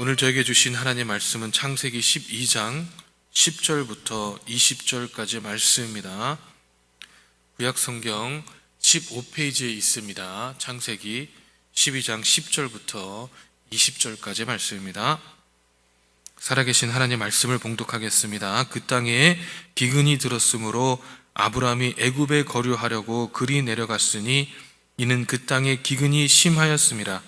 오늘 저에게 주신 하나님의 말씀은 창세기 12장 10절부터 20절까지 말씀입니다. 구약성경 15페이지에 있습니다. 창세기 12장 10절부터 20절까지 말씀입니다. 살아계신 하나님의 말씀을 봉독하겠습니다. 그 땅에 기근이 들었으므로 아브라함이 애굽에 거류하려고 그리 내려갔으니 이는 그 땅에 기근이 심하였음이라.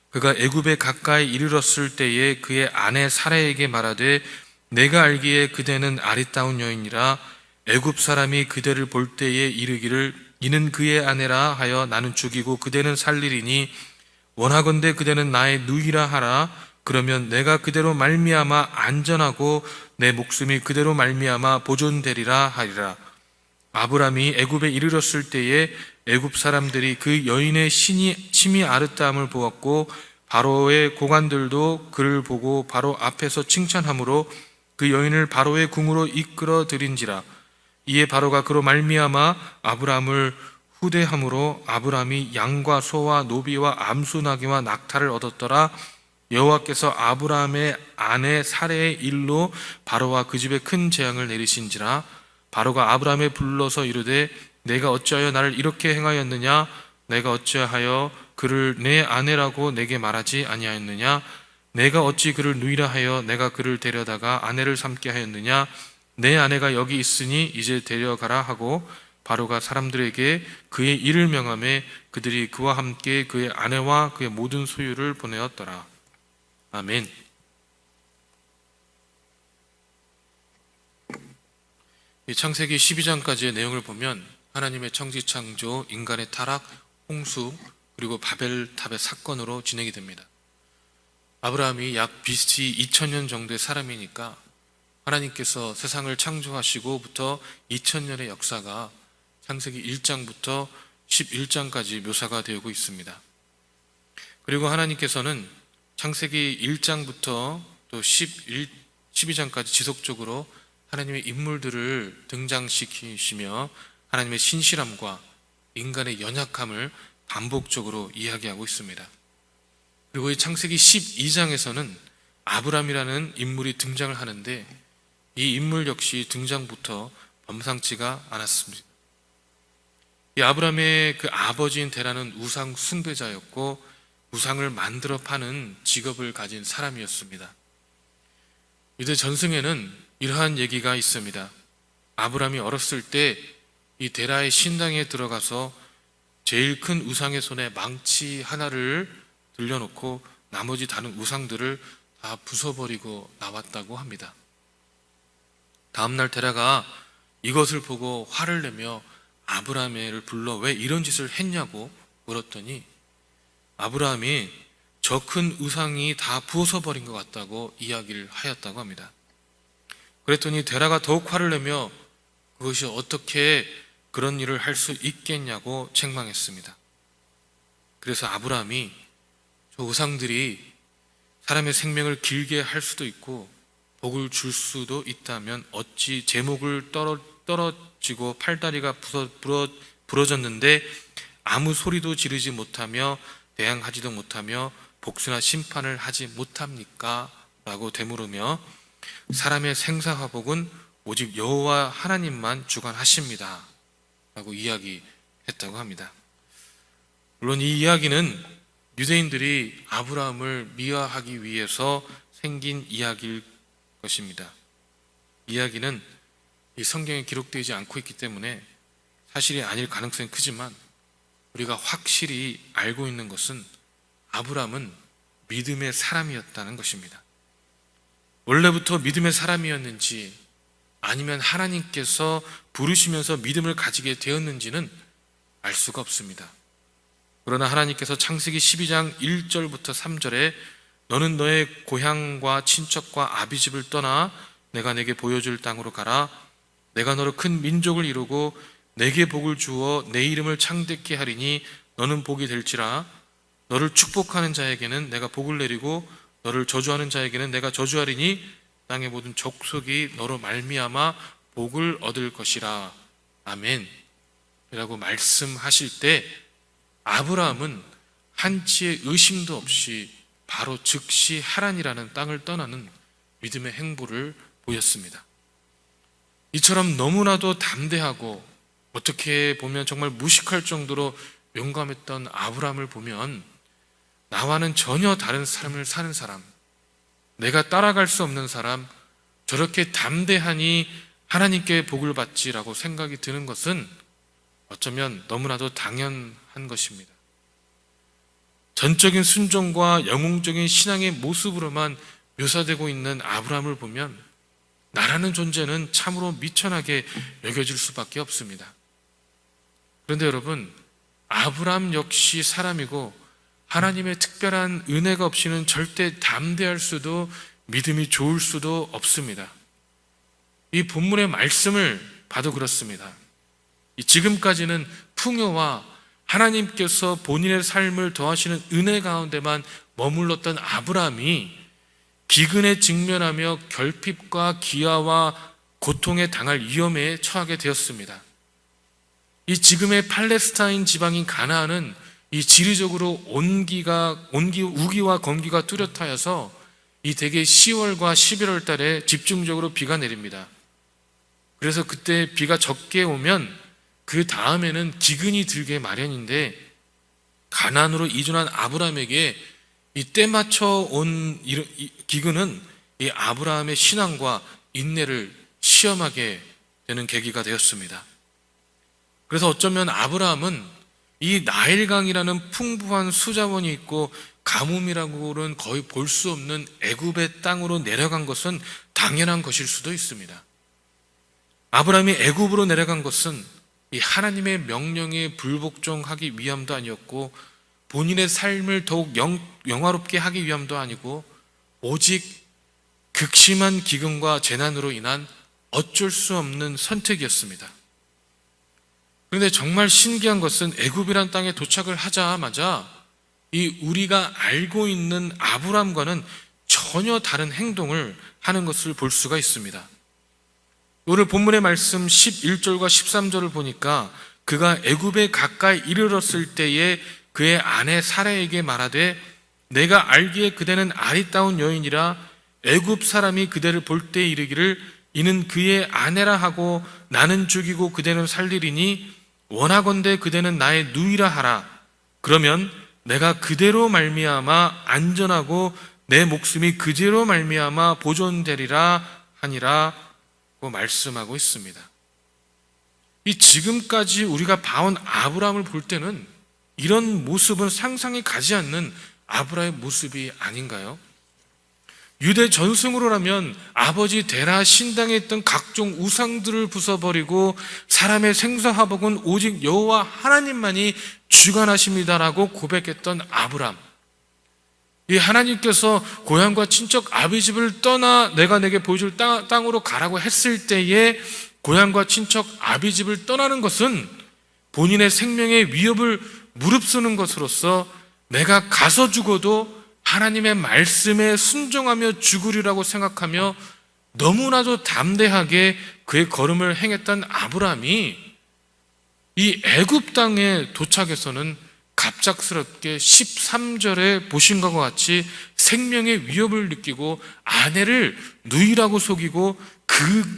그가 애굽에 가까이 이르렀을 때에 그의 아내 사라에게 말하되 내가 알기에 그대는 아리따운 여인이라 애굽 사람이 그대를 볼 때에 이르기를 이는 그의 아내라 하여 나는 죽이고 그대는 살리리니 원하건대 그대는 나의 누이라 하라. 그러면 내가 그대로 말미암아 안전하고 내 목숨이 그대로 말미암아 보존되리라 하리라. 아브람이 애굽에 이르렀을 때에 애굽 사람들이 그 여인의 심히 아르따움을 보았고 바로의 고관들도 그를 보고 바로 앞에서 칭찬하므로 그 여인을 바로의 궁으로 이끌어 들인지라. 이에 바로가 그로 말미암아 아브람을 후대함으로 아브람이 양과 소와 노비와 암수 나귀와 낙타를 얻었더라. 여호와께서 아브람의 아내 사레의 일로 바로와 그 집에 큰 재앙을 내리신지라. 바로가 아브람에 불러서 이르되 내가 어찌하여 나를 이렇게 행하였느냐? 내가 어찌하여 그를 내 아내라고 내게 말하지 아니하였느냐? 내가 어찌 그를 누이라 하여 내가 그를 데려다가 아내를 삼게 하였느냐? 내 아내가 여기 있으니 이제 데려가라 하고 바로가 사람들에게 그의 일을 명하매 그들이 그와 함께 그의 아내와 그의 모든 소유를 보내었더라. 아멘. 이 창세기 12장까지의 내용을 보면 하나님의 천지창조, 인간의 타락, 홍수, 그리고 바벨탑의 사건으로 진행이 됩니다. 아브라함이 약 BC 2000년 정도의 사람이니까 하나님께서 세상을 창조하시고부터 2000년의 역사가 창세기 1장부터 11장까지 묘사가 되고 있습니다. 그리고 하나님께서는 창세기 1장부터 또 12장까지 지속적으로 하나님의 인물들을 등장시키시며 하나님의 신실함과 인간의 연약함을 반복적으로 이야기하고 있습니다. 그리고 이 창세기 12장에서는 아브람이라는 인물이 등장을 하는데 이 인물 역시 등장부터 범상치가 않았습니다. 이 아브람의 그 아버지인 데라는 우상 숭배자였고 우상을 만들어 파는 직업을 가진 사람이었습니다. 유대 전승에는 이러한 얘기가 있습니다. 아브람이 어렸을 때 이 데라의 신당에 들어가서 제일 큰 우상의 손에 망치 하나를 들려놓고 나머지 다른 우상들을 다 부숴버리고 나왔다고 합니다. 다음날 데라가 이것을 보고 화를 내며 아브라함을 불러 왜 이런 짓을 했냐고 물었더니 아브라함이 저 큰 우상이 다 부숴버린 것 같다고 이야기를 하였다고 합니다. 그랬더니 데라가 더욱 화를 내며 그것이 어떻게 그런 일을 할 수 있겠냐고 책망했습니다. 그래서 아브라함이 저 우상들이 사람의 생명을 길게 할 수도 있고 복을 줄 수도 있다면 어찌 제 목을 떨어지고 팔다리가 부러졌는데 아무 소리도 지르지 못하며 대항하지도 못하며 복수나 심판을 하지 못합니까? 라고 되물으며 사람의 생사화복은 오직 여호와 하나님만 주관하십니다 라고 이야기했다고 합니다. 물론 이 이야기는 유대인들이 아브라함을 미화하기 위해서 생긴 이야기일 것입니다. 이야기는 이 성경에 기록되지 않고 있기 때문에 사실이 아닐 가능성이 크지만 우리가 확실히 알고 있는 것은 아브라함은 믿음의 사람이었다는 것입니다. 원래부터 믿음의 사람이었는지 아니면 하나님께서 부르시면서 믿음을 가지게 되었는지는 알 수가 없습니다. 그러나 하나님께서 창세기 12장 1절부터 3절에 너는 너의 고향과 친척과 아비집을 떠나 내가 내게 보여줄 땅으로 가라. 내가 너로 큰 민족을 이루고 내게 복을 주어 내 이름을 창대케 하리니 너는 복이 될지라. 너를 축복하는 자에게는 내가 복을 내리고 너를 저주하는 자에게는 내가 저주하리니 땅의 모든 족속이 너로 말미암아 복을 얻을 것이라. 아멘 이라고 말씀하실 때 아브라함은 한치의 의심도 없이 바로 즉시 하란이라는 땅을 떠나는 믿음의 행보를 보였습니다. 이처럼 너무나도 담대하고 어떻게 보면 정말 무식할 정도로 용감했던 아브라함을 보면 나와는 전혀 다른 삶을 사는 사람, 내가 따라갈 수 없는 사람, 저렇게 담대하니 하나님께 복을 받지라고 생각이 드는 것은 어쩌면 너무나도 당연한 것입니다. 전적인 순종과 영웅적인 신앙의 모습으로만 묘사되고 있는 아브라함을 보면 나라는 존재는 참으로 미천하게 여겨질 수밖에 없습니다. 그런데 여러분, 아브라함 역시 사람이고 하나님의 특별한 은혜가 없이는 절대 담대할 수도 믿음이 좋을 수도 없습니다. 이 본문의 말씀을 봐도 그렇습니다. 지금까지는 풍요와 하나님께서 본인의 삶을 더하시는 은혜 가운데만 머물렀던 아브라함이 기근에 직면하며 결핍과 기아와 고통에 당할 위험에 처하게 되었습니다. 이 지금의 팔레스타인 지방인 가나안은 이 지리적으로 우기와 건기가 뚜렷하여서 이 대개 10월과 11월 달에 집중적으로 비가 내립니다. 그래서 그때 비가 적게 오면 그 다음에는 기근이 들게 마련인데, 가나안으로 이주한 아브라함에게 이 때 맞춰 온 기근은 이 아브라함의 신앙과 인내를 시험하게 되는 계기가 되었습니다. 그래서 어쩌면 아브라함은 이 나일강이라는 풍부한 수자원이 있고 가뭄이라고는 거의 볼 수 없는 애굽의 땅으로 내려간 것은 당연한 것일 수도 있습니다. 아브라함이 애굽으로 내려간 것은 이 하나님의 명령에 불복종하기 위함도 아니었고 본인의 삶을 더욱 영화롭게 하기 위함도 아니고 오직 극심한 기근과 재난으로 인한 어쩔 수 없는 선택이었습니다. 그런데 정말 신기한 것은 애굽이란 땅에 도착을 하자마자 이 우리가 알고 있는 아브라함과는 전혀 다른 행동을 하는 것을 볼 수가 있습니다. 오늘 본문의 말씀 11절과 13절을 보니까 그가 애굽에 가까이 이르렀을 때에 그의 아내 사라에게 말하되 내가 알기에 그대는 아리따운 여인이라 애굽 사람이 그대를 볼 때 이르기를 이는 그의 아내라 하고 나는 죽이고 그대는 살리리니 원하건대 그대는 나의 누이라 하라. 그러면 내가 그대로 말미암아 안전하고 내 목숨이 그대로 말미암아 보존되리라 하니라 고 말씀하고 있습니다. 이 지금까지 우리가 봐온 아브라함을 볼 때는 이런 모습은 상상이 가지 않는 아브라함의 모습이 아닌가요? 유대 전승으로라면 아버지 데라 신당에 있던 각종 우상들을 부숴버리고 사람의 생사화복은 오직 여호와 하나님만이 주관하십니다라고 고백했던 아브라함. 이 하나님께서 고향과 친척 아비집을 떠나 내가 내게 보여줄 땅으로 가라고 했을 때에 고향과 친척 아비집을 떠나는 것은 본인의 생명의 위협을 무릅쓰는 것으로서 내가 가서 죽어도 하나님의 말씀에 순종하며 죽으리라고 생각하며 너무나도 담대하게 그의 걸음을 행했던 아브라함이 이 애굽 땅에 도착해서는 갑작스럽게 13절에 보신 것과 같이 생명의 위협을 느끼고 아내를 누이라고 속이고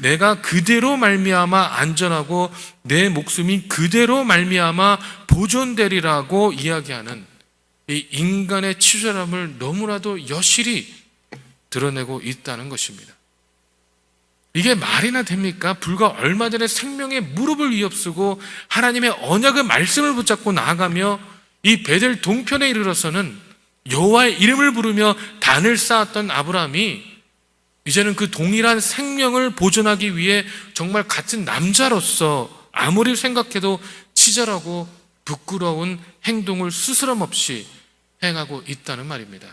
내가 그대로 말미암아 안전하고 내 목숨이 그대로 말미암아 보존되리라고 이야기하는 이 인간의 치졸함을 너무나도 여실히 드러내고 있다는 것입니다. 이게 말이나 됩니까? 불과 얼마 전에 생명의 무릎을 위협쓰고 하나님의 언약의 말씀을 붙잡고 나아가며 이 베델 동편에 이르러서는 여호와의 이름을 부르며 단을 쌓았던 아브라함이 이제는 그 동일한 생명을 보존하기 위해 정말 같은 남자로서 아무리 생각해도 치졸하고 부끄러운 행동을 스스럼 없이 행하고 있다는 말입니다.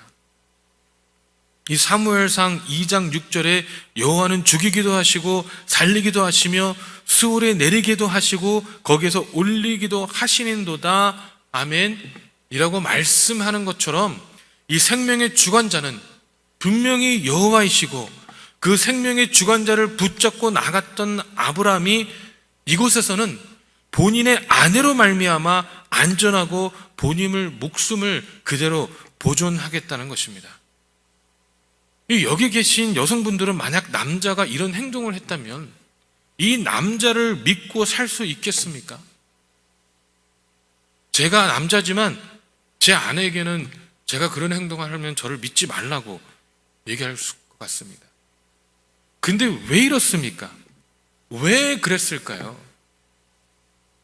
이 사무엘상 2장 6절에 여호와는 죽이기도 하시고 살리기도 하시며 수월에 내리기도 하시고 거기에서 올리기도 하시는도다 아멘 이라고 말씀하는 것처럼 이 생명의 주관자는 분명히 여호와이시고 그 생명의 주관자를 붙잡고 나갔던 아브라함이 이곳에서는 본인의 아내로 말미암아 안전하고 본인의 목숨을 그대로 보존하겠다는 것입니다. 여기 계신 여성분들은 만약 남자가 이런 행동을 했다면 이 남자를 믿고 살 수 있겠습니까? 제가 남자지만 제 아내에게는 제가 그런 행동을 하면 저를 믿지 말라고 얘기할 것 같습니다. 근데 왜 이렇습니까? 왜 그랬을까요?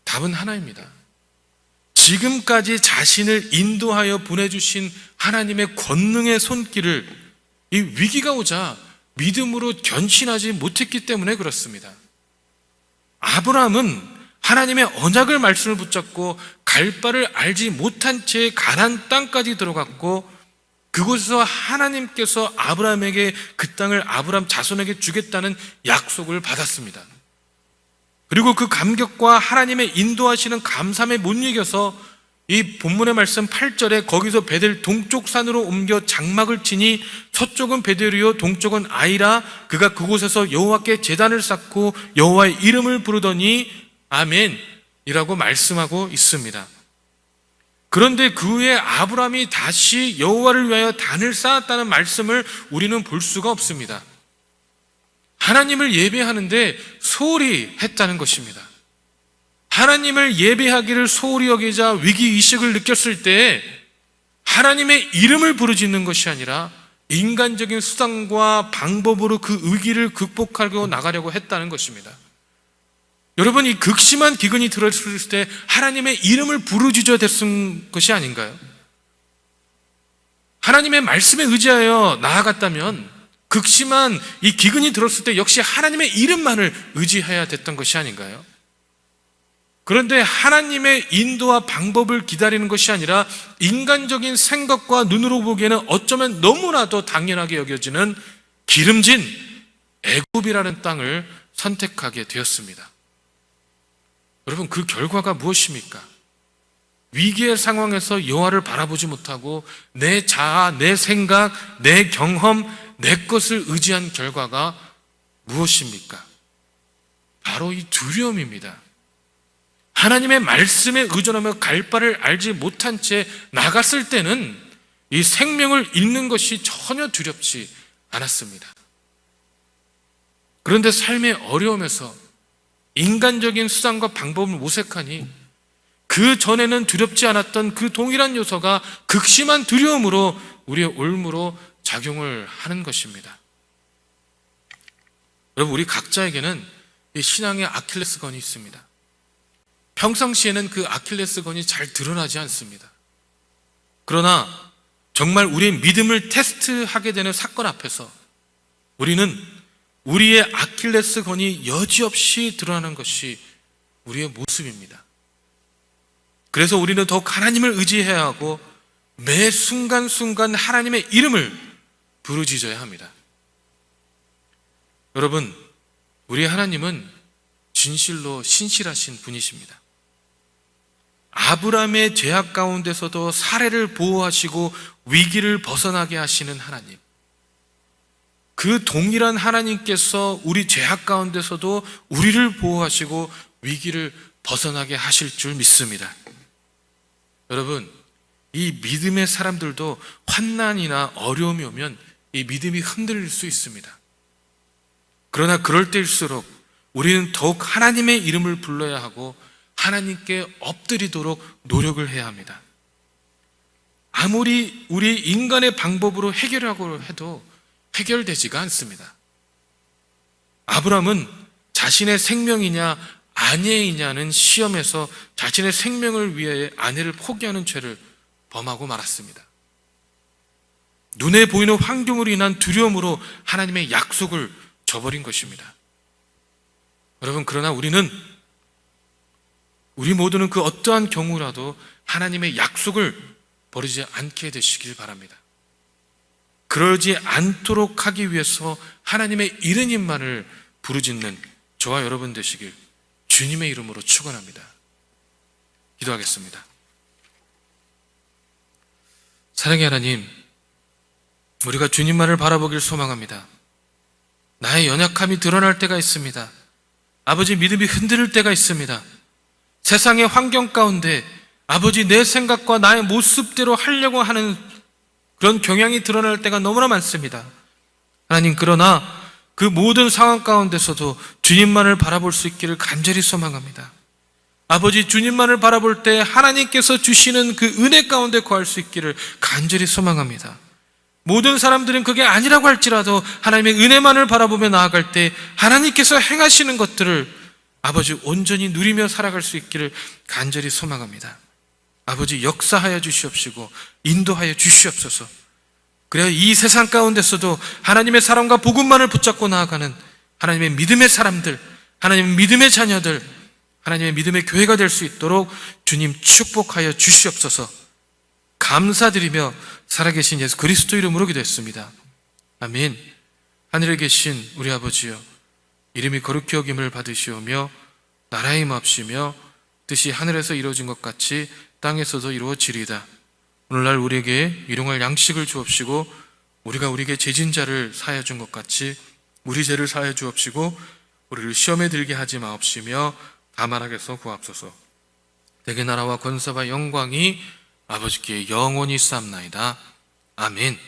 답은 하나입니다. 지금까지 자신을 인도하여 보내주신 하나님의 권능의 손길을 이 위기가 오자 믿음으로 견신하지 못했기 때문에 그렇습니다. 아브라함은 하나님의 언약을 말씀을 붙잡고 갈 바를 알지 못한 채 가나안 땅까지 들어갔고 그곳에서 하나님께서 아브라함에게 그 땅을 아브라함 자손에게 주겠다는 약속을 받았습니다. 그리고 그 감격과 하나님의 인도하시는 감사함에 못 이겨서 이 본문의 말씀 8절에 거기서 베델 동쪽 산으로 옮겨 장막을 치니 서쪽은 베델이요 동쪽은 아이라 그가 그곳에서 여호와께 제단을 쌓고 여호와의 이름을 부르더니 아멘이라고 말씀하고 있습니다. 그런데 그 후에 아브라함이 다시 여호와를 위하여 단을 쌓았다는 말씀을 우리는 볼 수가 없습니다. 하나님을 예배하는데 소홀히 했다는 것입니다. 하나님을 예배하기를 소홀히 여기자 위기의식을 느꼈을 때 하나님의 이름을 부르짖는 것이 아니라 인간적인 수단과 방법으로 그 위기를 극복하고 나가려고 했다는 것입니다. 여러분, 이 극심한 기근이 들었을 때 하나님의 이름을 부르짖어야 됐은 것이 아닌가요? 하나님의 말씀에 의지하여 나아갔다면 극심한 이 기근이 들었을 때 역시 하나님의 이름만을 의지해야 됐던 것이 아닌가요? 그런데 하나님의 인도와 방법을 기다리는 것이 아니라 인간적인 생각과 눈으로 보기에는 어쩌면 너무나도 당연하게 여겨지는 기름진 애굽이라는 땅을 선택하게 되었습니다. 여러분, 그 결과가 무엇입니까? 위기의 상황에서 여호와를 바라보지 못하고 내 자아, 내 생각, 내 경험, 내 것을 의지한 결과가 무엇입니까? 바로 이 두려움입니다. 하나님의 말씀에 의존하며 갈 바를 알지 못한 채 나갔을 때는 이 생명을 잃는 것이 전혀 두렵지 않았습니다. 그런데 삶의 어려움에서 인간적인 수단과 방법을 모색하니 그 전에는 두렵지 않았던 그 동일한 요소가 극심한 두려움으로 우리의 올무로 작용을 하는 것입니다. 여러분, 우리 각자에게는 이 신앙의 아킬레스건이 있습니다. 평상시에는 그 아킬레스건이 잘 드러나지 않습니다. 그러나 정말 우리의 믿음을 테스트하게 되는 사건 앞에서 우리는 우리의 아킬레스건이 여지없이 드러나는 것이 우리의 모습입니다. 그래서 우리는 더욱 하나님을 의지해야 하고 매 순간순간 하나님의 이름을 부르짖어야 합니다. 여러분, 우리 하나님은 진실로 신실하신 분이십니다. 아브라함의 죄악 가운데서도 사례를 보호하시고 위기를 벗어나게 하시는 하나님, 그 동일한 하나님께서 우리 죄악 가운데서도 우리를 보호하시고 위기를 벗어나게 하실 줄 믿습니다. 여러분, 이 믿음의 사람들도 환난이나 어려움이 오면 이 믿음이 흔들릴 수 있습니다. 그러나 그럴 때일수록 우리는 더욱 하나님의 이름을 불러야 하고 하나님께 엎드리도록 노력을 해야 합니다. 아무리 우리 인간의 방법으로 해결하고 해도 해결되지가 않습니다. 아브라함은 자신의 생명이냐 아내이냐는 시험에서 자신의 생명을 위해 아내를 포기하는 죄를 범하고 말았습니다. 눈에 보이는 환경으로 인한 두려움으로 하나님의 약속을 저버린 것입니다. 여러분, 그러나 우리 모두는 그 어떠한 경우라도 하나님의 약속을 버리지 않게 되시길 바랍니다. 그러지 않도록 하기 위해서 하나님의 이름만을 부르짖는 저와 여러분 되시길 주님의 이름으로 축원합니다. 기도하겠습니다. 사랑의 하나님, 우리가 주님만을 바라보길 소망합니다. 나의 연약함이 드러날 때가 있습니다. 아버지, 믿음이 흔들릴 때가 있습니다. 세상의 환경 가운데 아버지, 내 생각과 나의 모습대로 하려고 하는 그런 경향이 드러날 때가 너무나 많습니다. 하나님, 그러나 그 모든 상황 가운데서도 주님만을 바라볼 수 있기를 간절히 소망합니다. 아버지, 주님만을 바라볼 때 하나님께서 주시는 그 은혜 가운데 거할 수 있기를 간절히 소망합니다. 모든 사람들은 그게 아니라고 할지라도 하나님의 은혜만을 바라보며 나아갈 때 하나님께서 행하시는 것들을 아버지 온전히 누리며 살아갈 수 있기를 간절히 소망합니다. 아버지, 역사하여 주시옵시고 인도하여 주시옵소서. 그래야 이 세상 가운데서도 하나님의 사랑과 복음만을 붙잡고 나아가는 하나님의 믿음의 사람들, 하나님의 믿음의 자녀들, 하나님의 믿음의 교회가 될 수 있도록 주님 축복하여 주시옵소서. 감사드리며 살아계신 예수 그리스도 이름으로 기도했습니다. 아멘. 하늘에 계신 우리 아버지여, 이름이 거룩히 여김을 받으시오며 나라의 임합시며 뜻이 하늘에서 이루어진 것 같이 땅에서도 이루어지리이다. 오늘날 우리에게 일용할 양식을 주옵시고 우리가 우리에게 죄진 자를 사하여 준 것 같이 우리 죄를 사하여 주옵시고 우리를 시험에 들게 하지 마옵시며 다만 악에서 구하옵소서. 대개 나라와 권세와 영광이 아버지께 영원히 쌓옵나이다. 아멘.